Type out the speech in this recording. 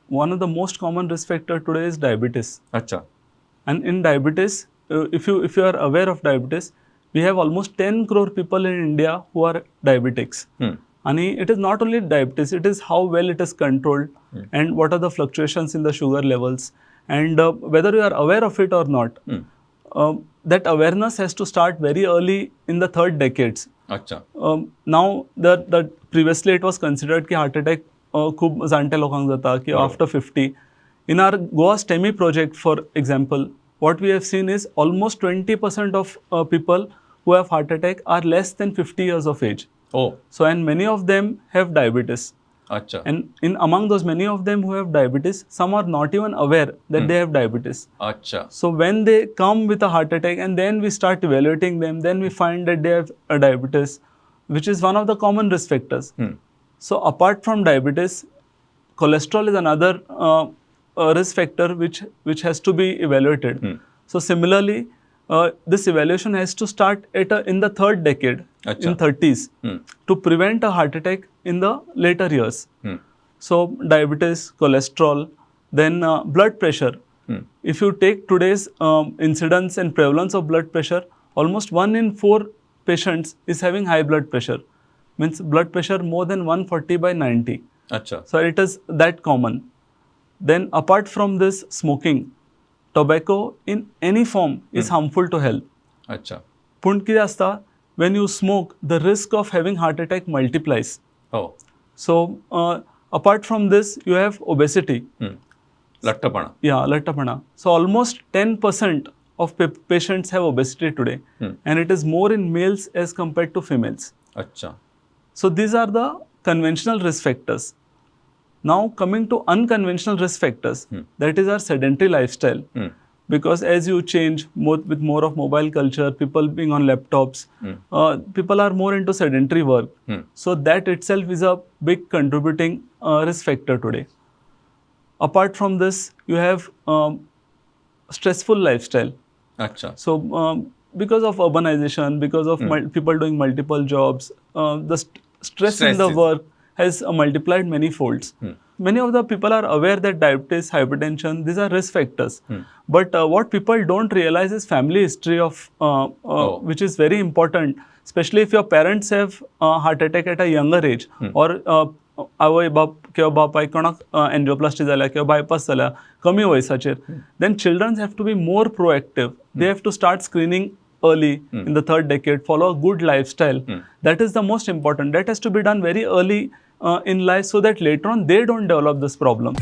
one of the most common risk factor today is diabetes. अच्छा. And in diabetes, if you are aware of diabetes, we have almost 10 crore people in India who are diabetics. And it is not only diabetes, it is how well it is controlled and what are the fluctuations in the sugar levels, and whether you are aware of it or not. That awareness has to start very early in the third decades. अच्छा. Now, the previously it was considered कि heart attack खूप जाणट्या लोकांक जाता की after 50. In our Goa STEMI project, for example, what we have seen is almost 20% of people who have heart attack are less than 50 years of age. Oh. So, and many of them have diabetes. अच्छा. And among those, many of them who have diabetes, some are not even aware that they have diabetes. अच्छा. So when they come with a heart attack and then we start evaluating them, then we find that they have a diabetes, which is one of the common risk factors. So apart from diabetes, cholesterol is another risk factor which has to be evaluated. So similarly, this evaluation has to start in the third decade, in 30s, to prevent a heart attack in the later years. So diabetes, cholesterol, then blood pressure. If you take today's incidence and prevalence of blood pressure, almost 1 in 4 patients is having high blood pressure. Means blood pressure more than 140/90. Achha. So it is that common. Then apart from this, smoking, tobacco in any form is harmful to health. Achha. पण कितें आसता, when you smoke, the risk of having heart attack multiplies. Oh. So apart from this, you have obesity. लठ्ठपणा. Yeah, लठ्ठपणा. So almost 10% of patients have obesity today, and it is more in males as compared to females. अच्छा. So these are the conventional risk factors. Now coming to unconventional risk factors, that is our sedentary lifestyle. Because as you change with more of mobile culture, people being on laptops, people are more into sedentary work. So that itself is a big contributing risk factor today. Apart from this, you have stressful lifestyle. Achha. So because of urbanization, because of people doing multiple jobs, the stress in the work has multiplied many folds. Many of the people are aware that diabetes, hypertension, these are risk factors. But what people don't realize is family history of, which is very important, especially if your parents have heart attack at a younger age, or आवय बाप किंवा बापाय कोणाक angioplasty जाल्या किंवा bypass जाल्या कमी वयसाचेर, then children have to be more proactive. They have to start screening early in the third decade, follow a good lifestyle. That is the most important. That has to be done very early in life so that later on they don't develop this problem.